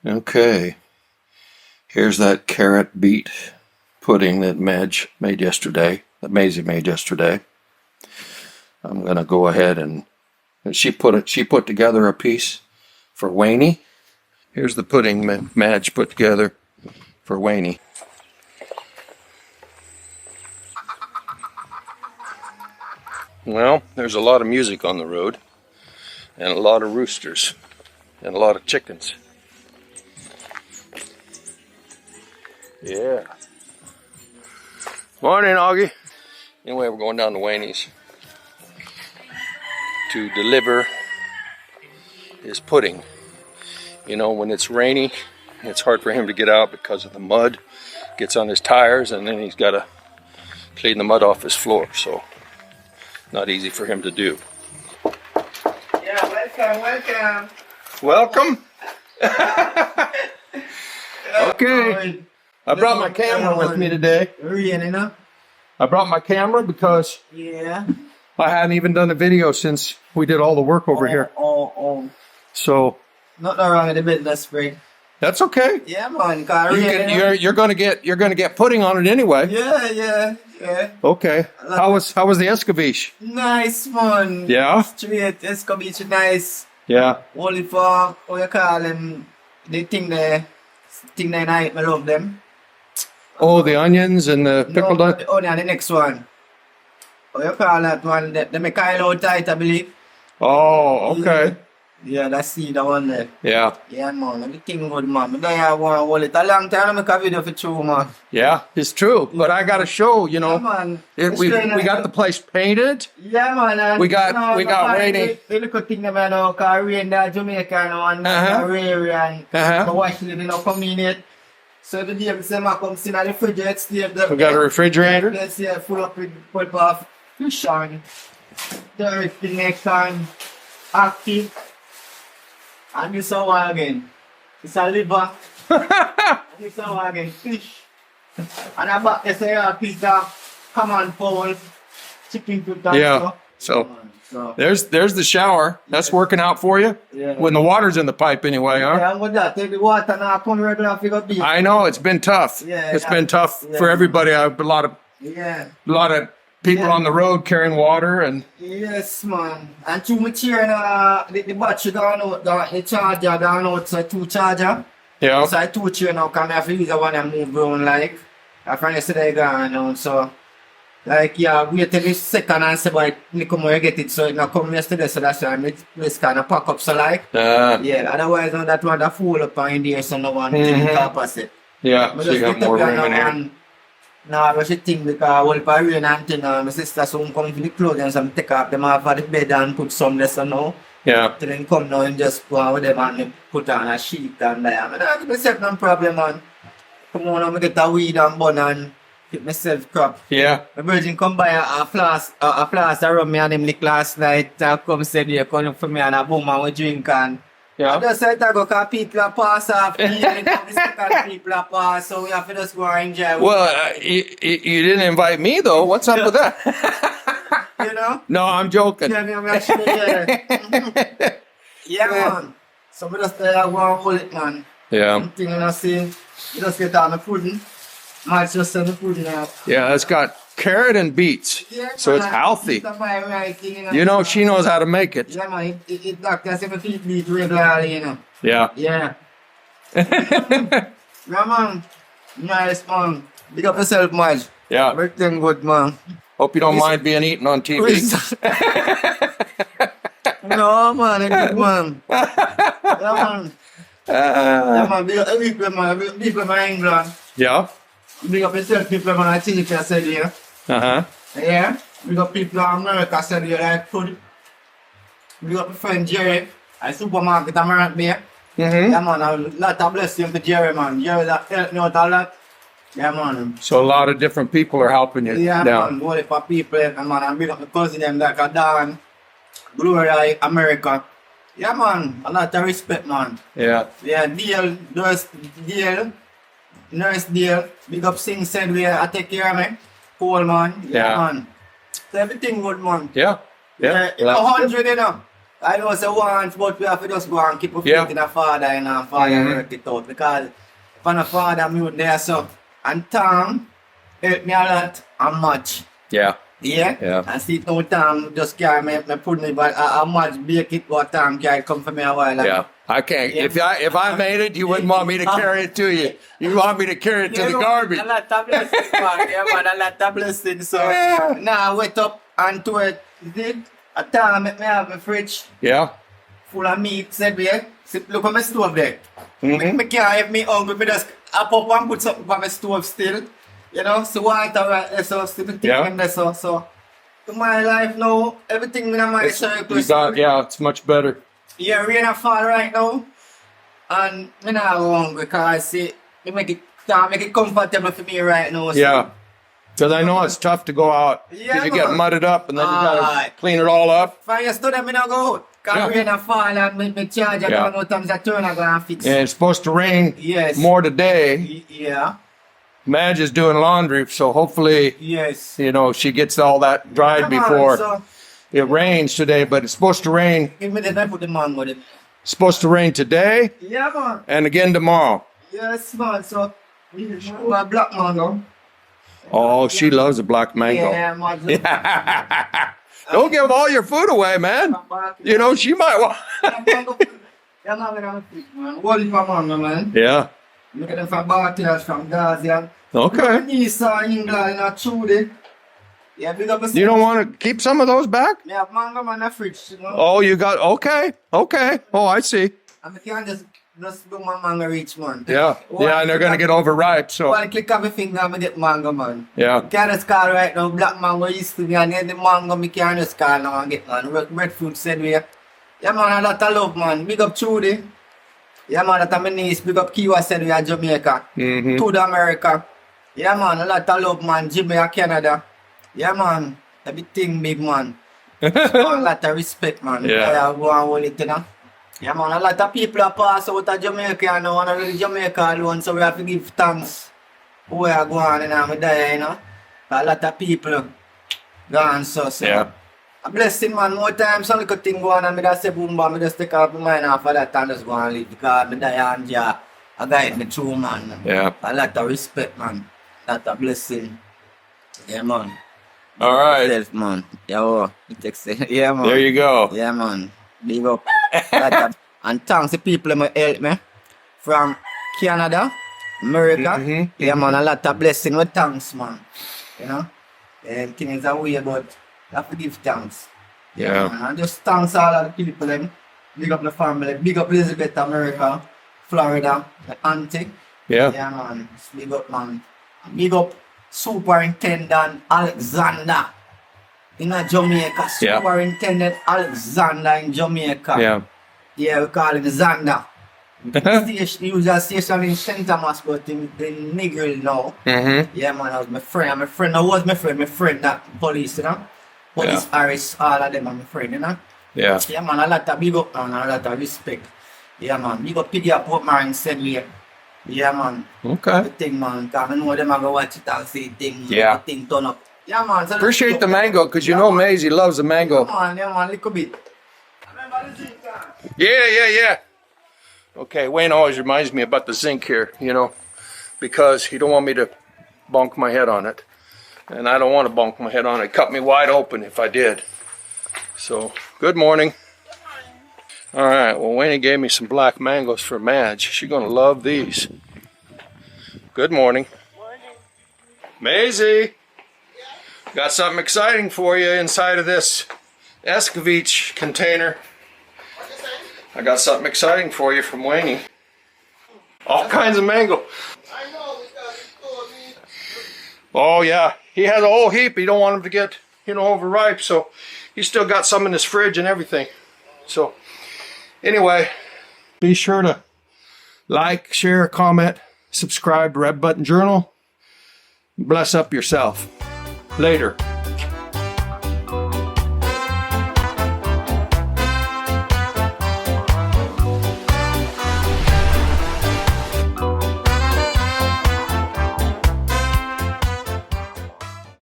Okay, here's that carrot beet pudding that Maisie made yesterday. I'm gonna go ahead and she put together a piece for Waynie. Here's the pudding Madge put together for Waynie. Well, there's a lot of music on the road, and a lot of roosters, and a lot of chickens. Yeah. Morning, Augie. Anyway, we're going down to Waynie's to deliver his pudding. You know, when it's rainy, it's hard for him to get out because of the mud. Gets on his tires, and then he's got to clean the mud off his floor. So, not easy for him to do. Yeah, welcome. Welcome. Okay. I brought my camera with me today. I brought my camera because I hadn't even done a video since we did all the work over here. So nothing wrong with the business spring. That's okay. Yeah, man. You're gonna get pudding on it anyway. Yeah. Okay. How was the escabeche? Nice, man. Yeah. Straight escabeche, nice. Yeah. Only for what you call them, the thing they night. I love them. Oh, the onions and the pickled onions. Oh, yeah, the next one. What you call that one? They make Kylo tight, I believe. Oh, okay. Yeah, that's the one there. Yeah. Yeah, man. Everything good, man. But I want to hold it a long time to make a video for you, man. Yeah, it's true. But I got to show, you know. Yeah, man. We got the place painted. Yeah, man. We got Waynie. The little thing that I know, because rain that Jamaican one, and wash it, convenient. So the day I come in the refrigerator, We got a refrigerator. Let's see, full up with pulp of fish on. Everything next time, active. And this one again. It's a liver. And this one again, fish. And I back there say a piece of common fowl, chicken to that. Yeah. So there's the shower. That's working out for you. Yeah. When the water's in the pipe anyway, huh? Yeah, I'm with that. Take the water now, come regular figure beef. I know it's been tough. Yeah, it's been tough for everybody. A lot of people on the road carrying water and. Yes, man. And two material, the battery down out, the charger down out, so two charger. Yeah. So I two chair now, come here for use the one and move around like. I find yesterday gone now, so. Like, yeah, wait till the second and say, but you come and get it, so it not come yesterday, so that's why it's kind of pack up, so like. Yeah, otherwise, no, that one that fall up in there, so no one can capacity. Yeah, so you have more room in here. No, I was think because all for rain and thing, my sister soon come for the clothes and some take off them off of the bed and put some there, so now. Yeah. Then come now and just go out with them and put on a sheet and there. I mean, I give myself no problem, man. Come on, I get a weed and bun and keep myself crop. Yeah. My virgin come buy a flask around me and him lick last night. Come said, you come for me and a boom and we drink and. Yeah. I just said I go because people are pass off me and people are pass, so we have to just go and enjoy. Well, you didn't invite me though. What's up with that? You know? No, I'm joking. Yeah, man. So we just go and hold it, man. Yeah. Something you know, see, you just get on the pudding. Might just send the pudding out. Yeah, it's got carrot and beets, so it's healthy. You know, she knows how to make it. Yeah, man. It doctors if you beet regularly, you know. Yeah. Yeah. Yeah, man. Nice, man. Big up yourself, man. Yeah. Everything good, man. Hope you don't mind being eaten on TV. No, man. It's good, man. Yeah, man. Yeah, man. Big up people, man. People in England. Yeah. Big up yourself, people in I think I said here. Yeah. Big up people in America said here like food. Big up my friend Jerry. I supermarket America there. Yeah, man. A lot of blessings to Jerry, man. Jerry that helped me out a lot. Yeah, man. So a lot of different people are helping you. Yeah, down. man. Only for people, and man. I big up my cousin them like a Dan. Gloria, America. Yeah, man. A lot of respect, man. Yeah. Yeah, Nurse Deal. Big up Sing said I take care of me. Cool, man. Yeah, man. So everything good, man. Yeah. Yeah. 100, you know. I know it's a want, but we have to just go and keep a faith Yeah. in a father and a father work it out. Because when a father mute there, so, and Tom helped me a lot and much. Yeah. Yeah? Yeah. And see, no Tom just carry me put me, but a much bake it, but Tom carry come for me a while. Yeah. I can't. Yeah. If I made it, you wouldn't want me to carry it to you. You want me to carry it to the garbage. A lot of blessings, man. Yeah, man, a lot of blessings. So, Yeah. now I went up and to it. Did a time make me have my fridge Yeah. full of meat, said we, look at my stove there. Mhm. Me can't have me hungry, me just up and put something on my stove still. You know, so water right there, so still thing Yeah. in there, so in my life now, everything in my circle. You got, yeah, it's much better. Yeah, rain a fall right now. And me not go hungry because see, it make it comfortable for me right now. So. Yeah. Because I know it's tough to go out. Because Yeah, you get man. mudded up and then you got to Aye. clean it all up. If I just do that, me not go out. Because Yeah. rain a fall and me charge, I Yeah. don't know times I turn, I go and fix. And it's supposed to rain Yes. more today. Yeah. Madge is doing laundry, so hopefully, Yes. you know, she gets all that dried Come on, before so it rains today. But it's supposed to rain. give me the I put the mango there. It's supposed to rain today Yeah, man. and again tomorrow. Yes, man. So, my black mango. Oh, she loves a black mango. Yeah, man. Don't give all your food away, man. You know, she might want. Yeah, man, we don't pick, man. What if I'm on, man? Yeah. Look at them from Bartels, from Gazian. Okay. East England, not truly. Yeah, big up a You don't want to keep some of those back? Me have mango man in the fridge, you know. Oh, you got, okay. Okay. Oh, I see. And I can't just do my mango reach, man. Yeah. Yeah, and they're going to get overripe, so. One click of my finger, I get mango, man. Yeah. Can't just call right now, black mango used to be, and then the mango, me can't just call now and get, man. Breadfruit said we. Yeah, man, a lot of love, man. Big up Trudy. Yeah, man, that's my niece. Big up Kiwa said we are Jamaica. Mm-hmm. To the America. Yeah, man, a lot of love, man. Jamaica, Canada. Yeah, man. Everything big, man. A lot of respect, man. Yeah. I go and hold it, you know. Yeah, man, a lot of people are pass out of Jamaica now, and I Jamaica alone, so we have to give thanks. Where I go on, you know, I'm there, you know. A lot of people gone, so. Yeah. A blessing, man. More time, some little thing go on, and I just say, boom, bam, I just take off my mind off of that and just go and leave, because I'm there, and yeah, I got me through, man. Yeah. A lot of respect, man. A lot of blessing. Yeah, man. All right. Self, man. Yeah, oh, it takes it. Yeah, man. There you go. Yeah, man. Big up. And thanks to people who help me from Canada, America. Mhm, Yeah, man. A lot of blessing with thanks, man. You know? And things are weird, but you have to give thanks. Yeah. Man. And just thanks all of the people, them. Big up the family. Big up Elizabeth, America, Florida, the auntie. Yeah. Yeah, man. Big up, man. Big up Superintendent Alexander in Jamaica. Yeah. Superintendent Alexander in Jamaica. Yeah. Yeah, we call him Xander. Station, he was a station in St. Thomas, but in Negril now. Mm-hmm. Yeah, man, that was my friend. That was my friend, that police, you know. Police, Harris, all of them are my friend, you know. Yeah. Yeah, man, a lot of big up, man, a lot of respect. Yeah, man, big up Piggy up Marine said me. Yeah, man. Okay. The thing, man, because I know them are going to watch it and see thing. Yeah. The thing turn up. Yeah, man. So Appreciate the mango, because you know Maisie loves the mango. Yeah, man, little bit. Yeah. Okay, Wayne always reminds me about the zinc here, you know, because he don't want me to bonk my head on it. And I don't want to bonk my head on it. Cut me wide open if I did. So, good morning. All right, well, Wayne gave me some black mangoes for Madge. She's going to love these. Good morning. Maisie, got something exciting for you inside of this Escovitch container. I got something exciting for you from Waynie. All kinds of mango. I know because he told me. Oh yeah, he has a whole heap. He don't want them to get, you know, overripe, so he's still got some in his fridge and everything. So anyway, be sure to like, share, comment, subscribe to Red Button Journal. Bless up yourself. Later.